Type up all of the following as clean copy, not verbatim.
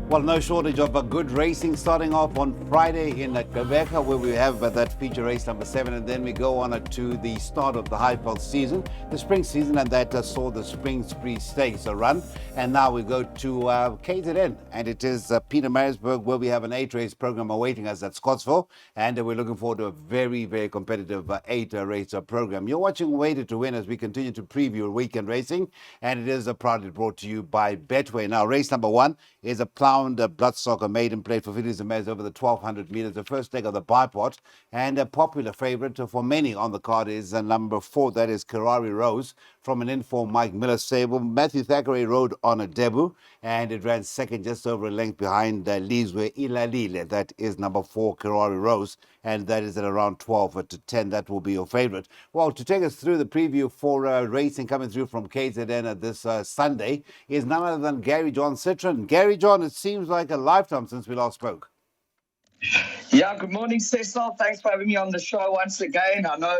Well, no shortage of good racing starting off on Friday in Quebec, where we have that feature race number 7, and then we go on to the start of the high pulse season, the spring season, and that saw the Spring Spree Stakes run. And now we go to KZN, and it is Peter Marisburg, where we have an 8-race program awaiting us at Scottsville, and we're looking forward to a very, very competitive 8-race program. You're watching Weighted to Win as we continue to preview weekend racing, and it is proudly brought to you by Betway. Now, race number 1 is a ploughed bloodstock maiden plate for fillies and mares over the 1,200 meters, the first leg of the Bipot, and a popular favorite for many on the card is number 4, that is Kerari Rose, from an informed Mike Miller stable. Matthew Thackeray rode on a debut, and it ran second, just over a length behind Lizwe Ilalile. That is number 4, Kerari Rose, and that is at around 12 to 10. That will be your favorite. Well, to take us through the preview for racing coming through from KZN this Sunday is none other than Gary John Citron. Gary John, it seems like a lifetime since we last spoke. Yeah, good morning, Cecil. Thanks for having me on the show once again. I know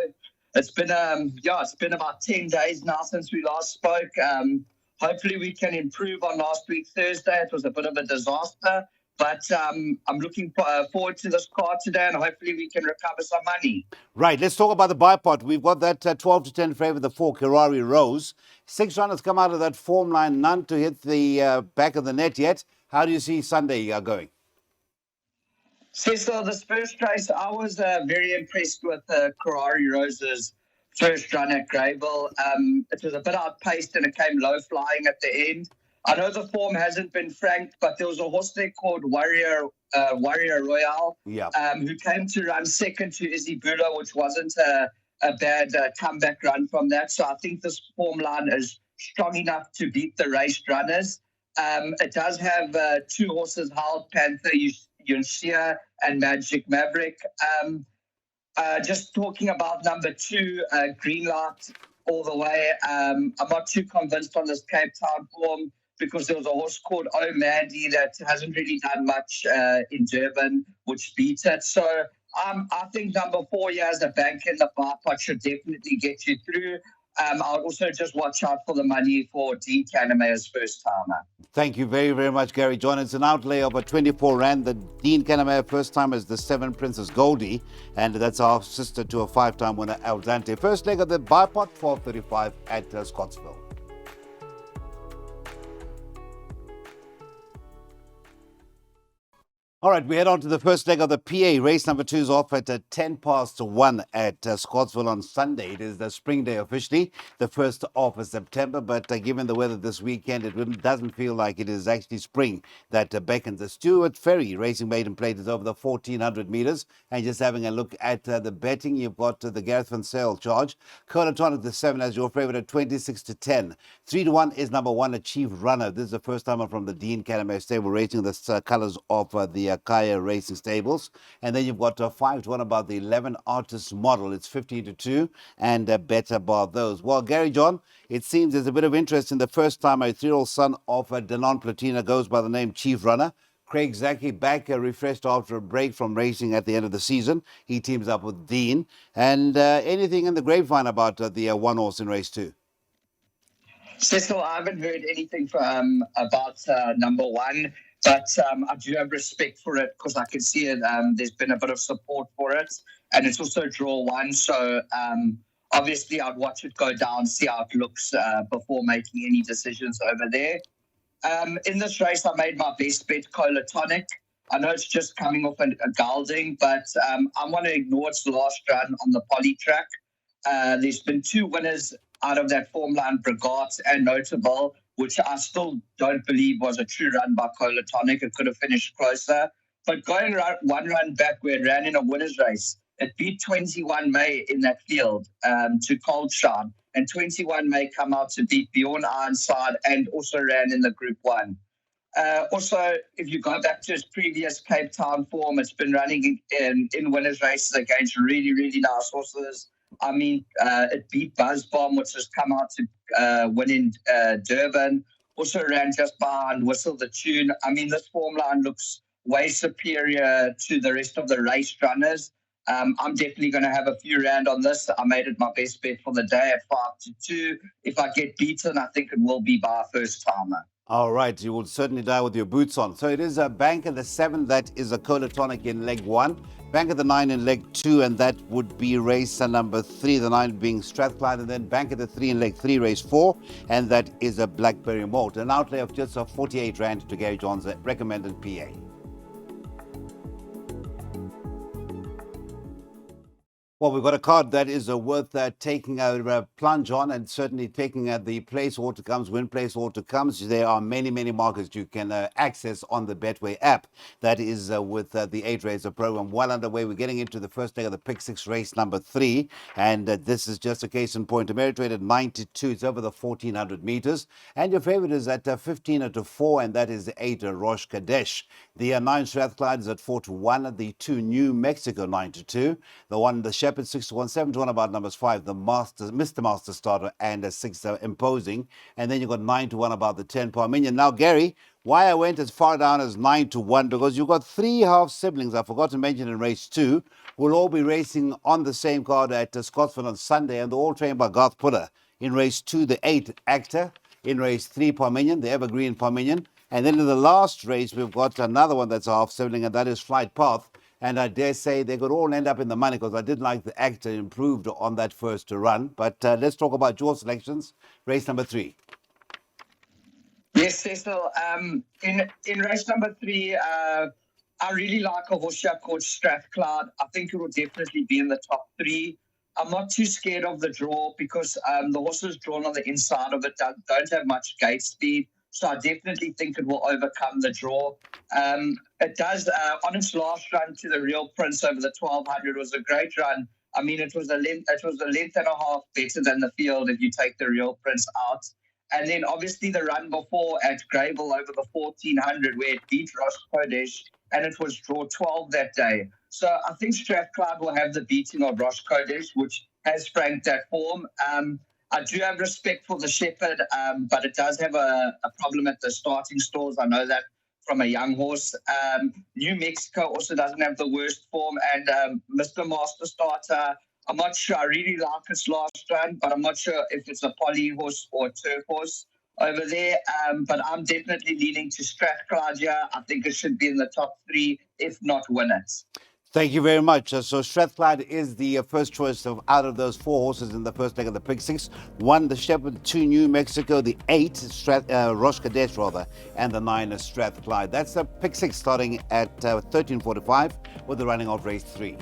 it's been it's been about 10 days now since we last spoke. Hopefully we can improve on last week Thursday. It was a bit of a disaster, but I'm looking forward to this card today, and hopefully we can recover some money. Right, let's talk about the Bipot. We've got that 12 to 10 favourite, the 4, Kerari Rose. 6 runners come out of that form line, none to hit the back of the net yet. How do you see Sunday going? Cecil, this first race, I was very impressed with Kerari Rose's first run at Greyville. It was a bit outpaced and it came low flying at the end. I know the form hasn't been franked, but there was a horse there called Warrior Royale, who came to run second to Izzy Bula, which wasn't a bad comeback run from that. So I think this form line is strong enough to beat the race runners. It does have 2 horses, Howled Panther, Yunxia, and Magic Maverick. Just talking about number 2, Greenlight, all the way. I'm not too convinced on this Cape Town form because there was a horse called Oh Mandy that hasn't really done much in Durban, which beat it. So I think number 4 here as a bank in the Bipot should definitely get you through. I'll also just watch out for the money for Dean Canamare's first timer. Thank you very, very much, Gary John. It's an outlay of a 24 rand. The Dean Canamere first timer is the 7 Princess Goldie, and that's our sister to a 5-time winner, Al Dante. First leg of the Bipot, 12:35 at Scottsville. All right, we head on to the first leg of the PA. Race number 2 is off at 1:10 at Scottsville on Sunday. It is the spring day officially, the 1st of September, but given the weather this weekend, it doesn't feel like it is actually spring that beckons. The Stuart Ferry Racing Maiden Plate is over the 1,400 meters, and just having a look at the betting, you've got the Gareth Van Sale charge. Colatonic, the 7, as your favorite at 26 to 10. 3 to 1 is number 1, Achieve Runner. This is the first timer from the Dean Canamere stable, racing the colors of the Kaya Racing Stables. And then you've got 5 to 1 about the 11 Artist Model. It's 15 to 2 and better about those. Well, Gary John, it seems there's a bit of interest in the first time. A 3-year-old son of Denon Platina goes by the name Chief Runner. Craig Zaki back refreshed after a break from racing at the end of the season. He teams up with Dean. And anything in the grapevine about the one horse in race 2? Cecil, I haven't heard anything from about number 1, but I do have respect for it because I can see it. There's been a bit of support for it, and it's also draw 1. So obviously, I'd watch it go down, see how it looks before making any decisions over there. In this race, I made my best bet, Colatonic. I know it's just coming off a gelding, but I want to ignore its last run on the poly track. There's been 2 winners out of that form line, Brigart and Notable, which I still don't believe was a true run by Colatonic. It could have finished closer. But going 1 run back where it ran in a winner's race, it beat 21 May in that field to Cold Shine. And 21 May come out to beat Bjorn Ironside and also ran in the Group 1. Also, if you go back to his previous Cape Town form, it's been running in winners' races against really, really nice horses. I mean, it beat Buzz Bomb, which has come out to win in Durban. Also ran just behind Whistle the Tune. I mean, this form line looks way superior to the rest of the race runners. I'm definitely going to have a few rand on this. I made it my best bet for the day at 5 to 2. If I get beaten, I think it will be by a first timer. All right, you will certainly die with your boots on. So it is a bank at the 7, that is a colatonic in leg 1. Bank at the 9 in leg 2, and that would be race number 3, the 9 being Strathclyde, and then bank at the 3 in leg 3, race 4, and that is a Blackberry Malt. An outlay of just 48 Rand to Gary John's recommended PA. Well, we've got a card that is worth taking a plunge on, and certainly taking the place order comes, win place order comes. There are many, many markets you can access on the Betway app. That is with the 8 Racer program well underway. We're getting into the first leg of the Pick 6 race number 3, and this is just a case in point. Ameritrade at 92, it's over the 1400 meters, and your favorite is at 15 to 4, and that is the 8 Rosh Kadesh. The 9 Strathclyde is at 4 to 1, the 2 New Mexico 9 to 2, the 1 the Shepherd 6 to 1, 7 to 1 about numbers 5, the Mr. Master Starter, and 6 Imposing. And then you've got 9 to 1 about the 10 Parminion. Now, Gary, why I went as far down as 9 to 1, because you've got 3 half siblings, I forgot to mention in race 2, will all be racing on the same card at Scottsville on Sunday, and they're all trained by Garth Puller. In race 2, the 8 Actor. In race 3, Parminion, the Evergreen Parminion. And then in the last race, we've got another one that's a half sibling, and that is Flight Path. And I dare say they could all end up in the money, because I did like the Actor improved on that first run. But let's talk about your selections. Race number 3. Yes, Cecil. In race number 3, I really like a horse called Strathclyde. I think it will definitely be in the top 3. I'm not too scared of the draw, because the horses drawn on the inside of it don't have much gate speed. So I definitely think it will overcome the draw. It does, on its last run to the Real Prince over the 1200, was a great run. I mean, it was a length and a half better than the field if you take the Real Prince out. And then obviously the run before at Greyville over the 1400, where it beat Rosh Kodesh, and it was draw 12 that day. So I think Strathclyde will have the beating of Rosh Kodesh, which has franked that form. I do have respect for the Shepherd, but it does have a problem at the starting stalls. I know that from a young horse. New Mexico also doesn't have the worst form, and Mr. Master Starter, I'm not sure. I really like its last run, but I'm not sure if it's a poly horse or a turf horse over there. But I'm definitely leaning to Strathclyde here. I think it should be in the top 3, if not win it. Thank you very much. So Strathclyde is the first choice out of those 4 horses in the first leg of the Pick 6. 1, the Shepherd, 2, New Mexico, the 8, Rosh Kadesh rather, and the 9, Strathclyde. That's the Pick 6 starting at 13:45 with the running of race 3.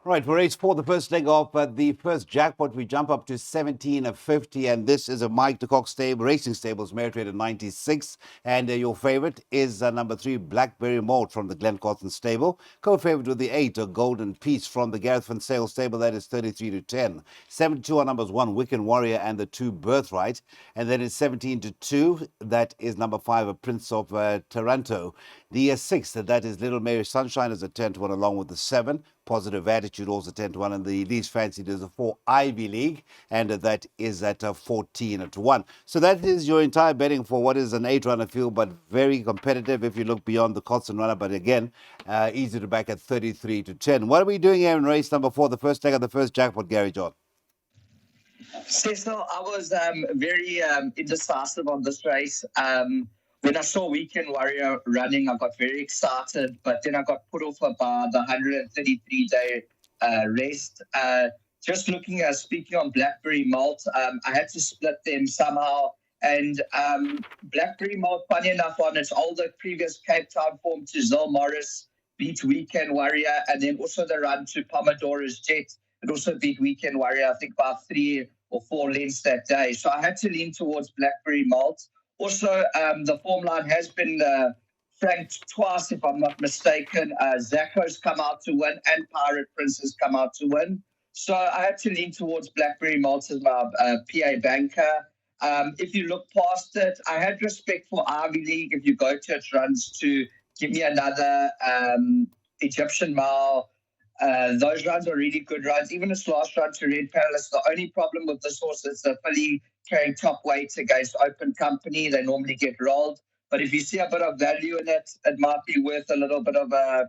Right, for race 4, the first leg of the first jackpot, we jump up to 17.50, and this is a Mike de Kock stable, racing stables, merit rate at 96, and your favorite is number 3, Blackberry Malt from the Glen Cotton stable. Co-favorite with the 8, Golden Peace from the Gareth Van Sale stable, that is 33 to 10. 72 are numbers 1, Wicked Warrior, and the 2, Birthright, and then it's 17 to 2, that is number 5, a Prince of Taranto. The 6, that is Little Mary Sunshine, is a 10 to 1, along with the 7, Positive Attitude, also 10 to 1, and the least fancied is a 4, Ivy League, and that is at 14 to 1. So that is your entire betting for what is an 8-runner field, but very competitive if you look beyond the Cotson runner. But again, easy to back at 33 to 10. What are we doing here in race number 4, the first leg of the first jackpot, Gary John? Cecil, I was very indecisive on this race. When I saw Weekend Warrior running, I got very excited, but then I got put off about the 133-day rest. Just looking at, speaking on Blackberry Malt, I had to split them somehow. And Blackberry Malt, funny enough, on its older previous Cape Town form to Zil Morris, beat Weekend Warrior, and then also the run to Pomodora's Jet. It also beat Weekend Warrior, I think, by 3 or 4 lengths that day. So I had to lean towards Blackberry Malt. Also, the form line has been franked twice, if I'm not mistaken. Zacco's come out to win, and Pirate Prince has come out to win. So I had to lean towards Blackberry Malt as my PA banker. If you look past it, I had respect for Ivy League. If you go to its runs, to give me another Egyptian Mile. Those runs are really good runs. Even its last run to Red Palace, the only problem with this horse is the filly carrying top weights against open company. They normally get rolled. But if you see a bit of value in it, it might be worth a little bit of a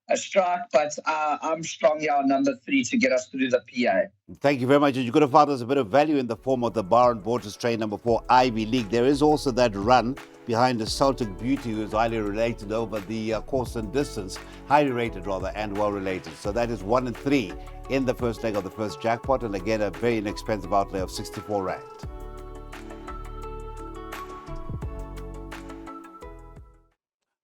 a strike, but I'm strong here on number 3 to get us through the PA. Thank you very much. You could have found us a bit of value in the form of the Bar and Borders train number 4 Ivy League. There is also that run behind the Celtic Beauty, who is highly related over the course and distance, highly rated rather, and well related. So that is 1 and 3 in the first leg of the first jackpot, and again a very inexpensive outlay of 64 rand.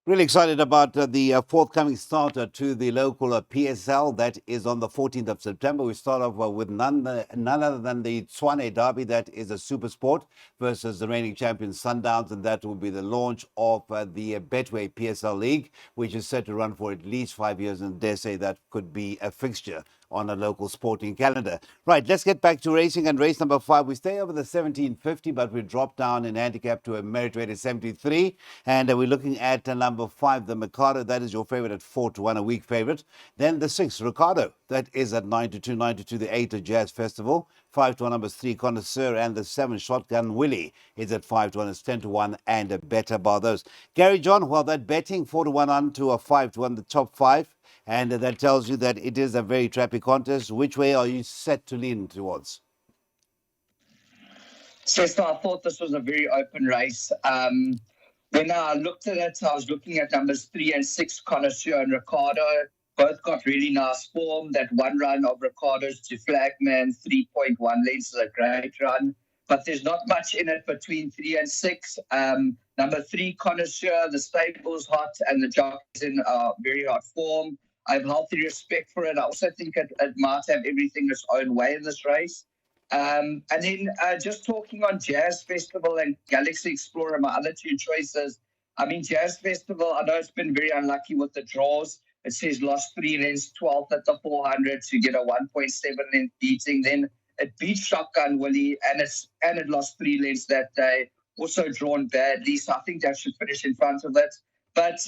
Really excited about the forthcoming starter to the local PSL. That is on the 14th of September. We start off with none other than the Tshwane Derby. That is a super sport versus the reigning champion Sundowns, and that will be the launch of the Betway PSL League, which is set to run for at least 5 years, and dare say that could be a fixture on a local sporting calendar. Right, let's get back to racing and race number 5. We stay over the 1750, but we drop down in handicap to a merit rated 73. And we're looking at number 5, the Mikado. That is your favorite at 4 to 1, a weak favorite. Then the 6, Ricardo. That is at 9 to 2, 9 to 2, the 8 of Jazz Festival. 5 to 1, number 3, Connoisseur. And the 7, Shotgun Willie, is at 5 to 1. It's 10 to 1 and a better bar those. Gary John, well, that betting 4 to 1 on to a 5 to 1, the top 5. And that tells you that it is a very trappy contest. Which way are you set to lean towards? So I thought this was a very open race. When I looked at it, I was looking at numbers 3 and 6, Connoisseur and Ricardo. Both got really nice form. That one run of Ricardo's to Flagman, 3.1 lengths is a great run. But there's not much in it between 3 and 6. Number 3, Connoisseur, the stable's hot and the jockey's in very hot form. I have healthy respect for it. I also think it might have everything its own way in this race. And then just talking on Jazz Festival and Galaxy Explorer, my other 2 choices. I mean, Jazz Festival, I know it's been very unlucky with the draws. It says lost 3 lengths, 12th at the 400 to get a 1.7 length beating. Then it beat Shotgun Willie and it lost 3 lengths that day. Also drawn badly, so I think that should finish in front of it. But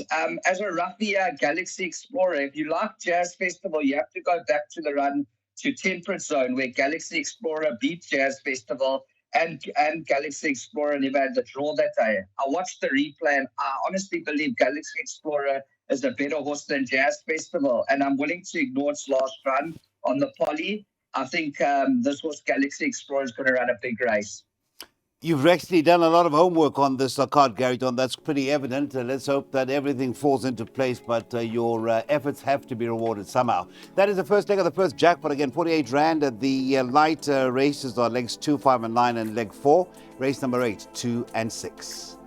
as a roughie Galaxy Explorer, if you like Jazz Festival, you have to go back to the run to Temperate Zone, where Galaxy Explorer beat Jazz Festival and Galaxy Explorer never had the draw that day. I watched the replay, and I honestly believe Galaxy Explorer is a better horse than Jazz Festival, and I'm willing to ignore its last run on the poly. I think this horse, Galaxy Explorer, is going to run a big race. You've actually done a lot of homework on this card, Gary John. That's pretty evident. Let's hope that everything falls into place, but your efforts have to be rewarded somehow. That is the first leg of the first jackpot. Again, 48 Rand. The light races are legs 2, 5, and 9, and leg 4. Race number 8, 2, and 6.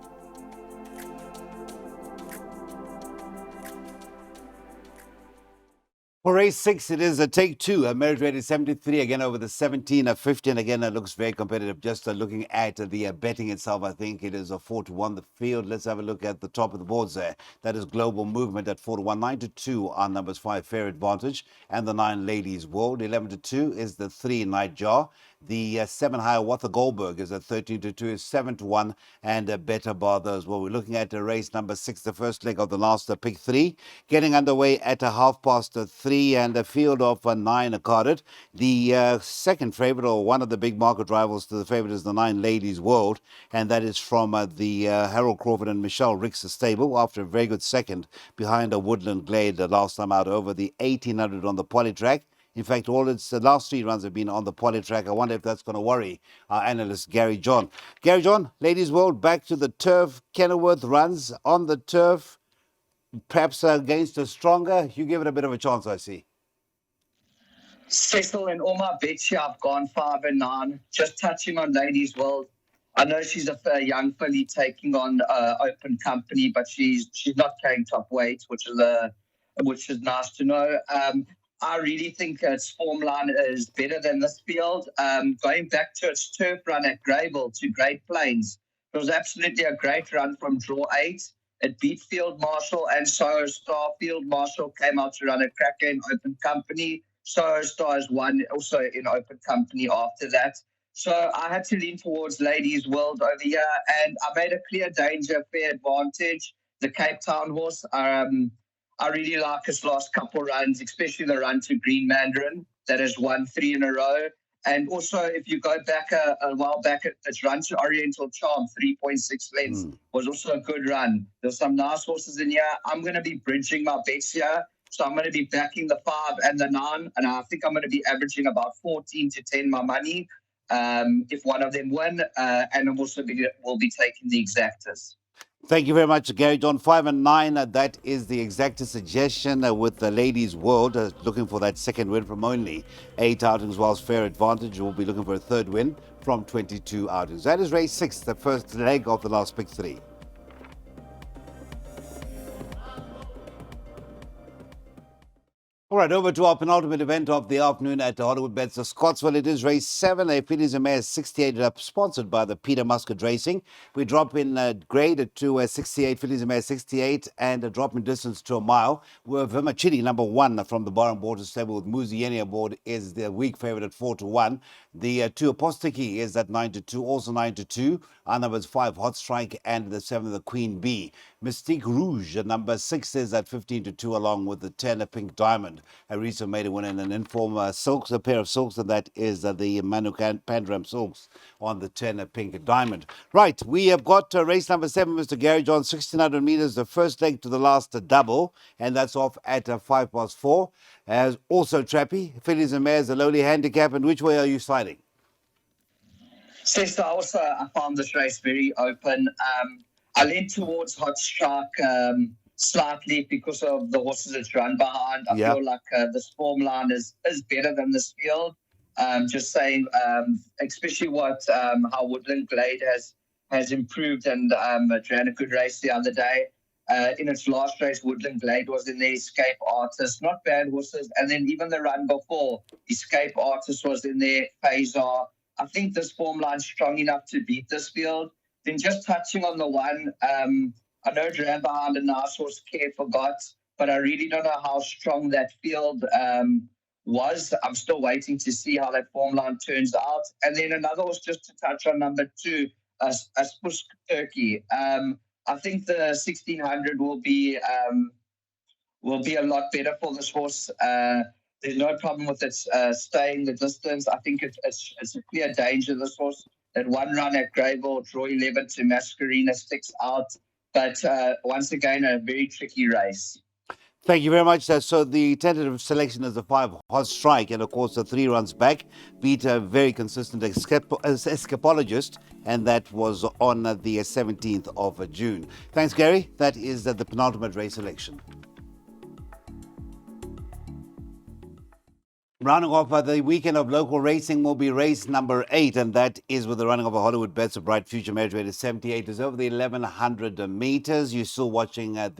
For race 6, it is a take 2, a merit rated 73, again over the 17, a 50, and again it looks very competitive. Just looking at the betting itself, I think it is a 4 to 1 the field. Let's have a look at the top of the boards there. That is Global Movement at 4 to 1, 9 to 2 on numbers 5, Fair Advantage, and the 9, Ladies World. 11 to 2 is the 3, Nightjar. The 7, Hiawatha Goldberg is at 13 to 2, is 7 to 1, and a better bar those. Well, we're looking at race number 6, the first leg of the last pick 3, getting underway at a 3:30, and a field of 9 carded. The second favorite, or one of the big market rivals to the favorite, is the 9, Ladies World, and that is from the Harold Crawford and Michelle Ricks stable after a very good second behind a Woodland Glade last time out over the 1800 on the poly track. In fact, all its last 3 runs have been on the poly track. I wonder if that's going to worry our analyst, Gary John. Gary John, Ladies World, back to the turf. Kenilworth runs on the turf, perhaps against a stronger. You give it a bit of a chance, I see. Cecil, in all my bets here, I've gone 5 and 9. Just touching on Ladies World, I know she's a young filly taking on Open Company, but she's not carrying top weight, which is nice to know. I really think its form line is better than this field. Going back to its turf run at Greyville to Great Plains, it was absolutely a great run from draw 8. It beat Field Marshal and Soho Star. Field Marshal came out to run a cracker in Open Company. Soho Star has won also in Open Company after that. So I had to lean towards Ladies World over here, and I made a clear danger, Fair Advantage, the Cape Town horse. I really like his last couple runs, especially the run to Green Mandarin that has won 3 in a row. And also, if you go back a while back, its run to Oriental Charm, 3.6 lengths, was also a good run. There's some nice horses in here. I'm going to be bridging my bets here. So I'm going to be backing the 5 and the 9, and I think I'm going to be averaging about 14 to 10 my money if one of them win, and I'm also will be taking the exactas. Thank you very much, Gary John. 5 and 9, that is the exact suggestion with the Ladies World, looking for that second win from only 8 outings, whilst Fair Advantage will be looking for a third win from 22 outings. That is race 6, the first leg of the last pick 3. All right, over to our penultimate event of the afternoon at the Hollywood Bets of Scottsville. It is race 7, a Fillies and Mares 68, sponsored by the Peter Muscat Racing. We drop in grade to 68, Fillies and Mares 68, and a drop in distance to a mile. We're Vimachidi, number 1 from the bottom board stable with Muzieni aboard, is the weak favorite at 4-1. The 2 Apostiki is at 9-2, also 9-2. Our numbers 5 Hot Strike and the 7 the Queen Bee. Mystique Rouge, number 6 is at 15-2, along with the 10 Pink Diamond. Arisa made a win in an inform silks, a pair of silks, and that is the Manu Pandram silks on the 10 Pink Diamond. Right, we have got race number 7, Mr. Gary John, 1600 meters, the first leg to the last double, and that's off at 4:05. As also Trappy, Fillies and Mares, a lowly handicap, and which way are you sliding? Sister, also I found this race very open. I lean towards Hot Shark slightly because of the horses it's run behind. I feel like this form line is better than this field. Just saying, especially how Woodland Glade has improved and ran a good race the other day. In its last race, Woodland Glade was in the Escape Artist, not bad horses. And then even the run before, Escape Artist was in there, Phasar. I think this form line's strong enough to beat this field. Then just touching on the one, I know it ran behind a nice horse, Care Forgot, but I really don't know how strong that field was. I'm still waiting to see how that form line turns out. And then another horse, just to touch on number 2, Spush Turkey. I think the 1600 will be a lot better for this horse. There's no problem with it staying the distance. I think it's a clear danger, this horse. That one run at Greyville, draw 11 to Mascarena sticks out. But once again, a very tricky race. Thank you very much. So the tentative selection is the 5 Hot Strike, and of course the 3 runs back beat a very consistent escapologist, and that was on the 17th of June. Thanks, Gary. That is the penultimate race selection. Rounding off the weekend of local racing will be race number 8, and that is with the running of a Hollywood Bets, a Bright Future Marriage Rate of 78. It's over the 1100 meters. You're still watching the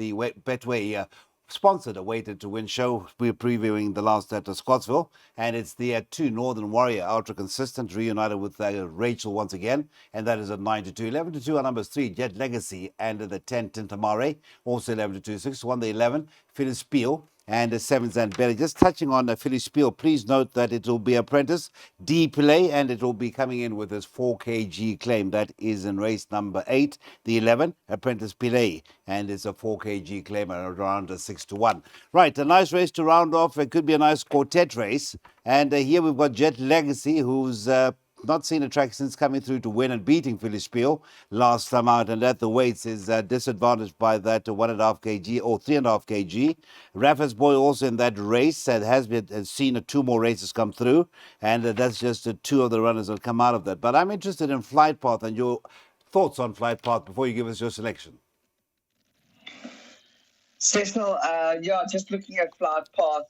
Betway sponsored a Weighted to Win show. We're previewing the last at Scottsville, and it's the 2 Northern Warrior, ultra consistent, reunited with Rachel once again, and that is at 9-2. 11-2 are numbers 3 Jet Legacy and the 10 Tintamare, also 11-2. 6-1 the 11 Phyllis Spiel, and the 7 Zanbelli. Just touching on Philly Spiel, please note that it will be Apprentice D Play, and it will be coming in with his 4 kg claim. That is in race number 8, the 11 Apprentice Play, and it's a 4 kg claim at around 6-1. Right, a nice race to round off. It could be a nice quartet race, and here we've got Jet Legacy, who's not seen a track since coming through to win and beating Philly Spiel last time out, and at the weights is disadvantaged by that 1.5 kg or 3.5 kg. Rafa's Boy also in that race and has seen 2 more races come through, and that's just 2 of the runners that come out of that. But I'm interested in Flight Path and your thoughts on Flight Path before you give us your selection. Cecil, just looking at Flight Path,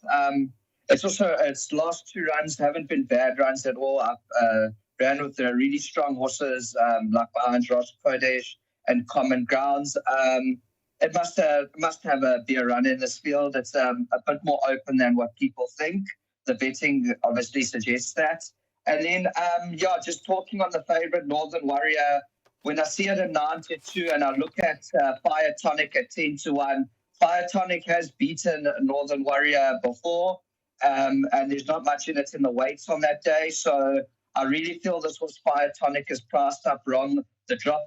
it's also its last 2 runs haven't been bad runs at all. Ran with the really strong horses like behind Ross Kodesh and Common Grounds. It must have a run in this field. It's a bit more open than what people think. The betting obviously suggests that. And then, just talking on the favorite Northern Warrior, when I see it at 9-2 and I look at Fire Tonic at 10-1, Fire Tonic has beaten Northern Warrior before. And there's not much in it in the weights on that day. So I really feel this horse Fire Tonic is priced up wrong. The drop,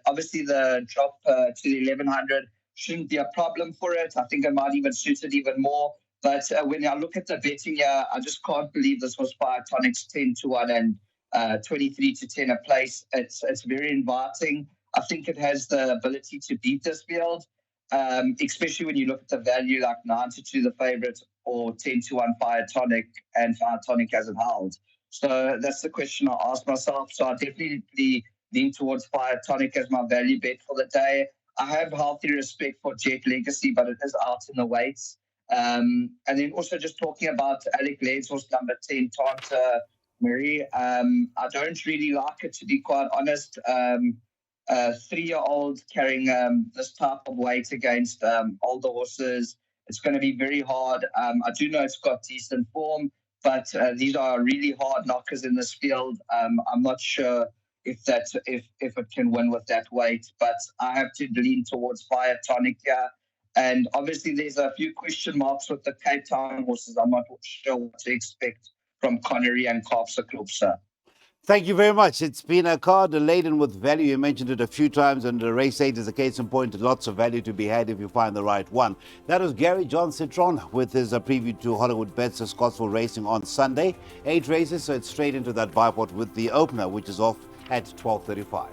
obviously the drop to the 1100 shouldn't be a problem for it. I think it might even suit it even more. But when I look at the betting here, I just can't believe this was Fire Tonic's 10-1 and 23-10 a place. It's very inviting. I think it has the ability to beat this field. especially when you look at the value like 9-2 the favorite or 10-1 Fire Tonic, and Fire Tonic hasn't held. So that's the question I asked myself. So I definitely lean towards Fire Tonic as my value bet for the day. I have healthy respect for Jet Legacy, but it is out in the weights. And then also just talking about Alec Lairds horse number 10, Tanta Marie. I don't really like it, to be quite honest. 3-year-old carrying this type of weight against older horses, it's going to be very hard. I do know it's got decent form, but these are really hard knockers in this field. I'm not sure if it can win with that weight, but I have to lean towards Fire Tonic here. And obviously, there's a few question marks with the Cape Town horses. I'm not sure what to expect from Connery and Kaapse Klopse. Thank you very much. It's been a card laden with value. You mentioned it a few times, and the race 8 is a case in point. Lots of value to be had if you find the right one. That was Gary John Citron with his preview to Hollywood Bets of Scottsville Racing on Sunday. 8 races, so it's straight into that Bipot with the opener, which is off at 12:35.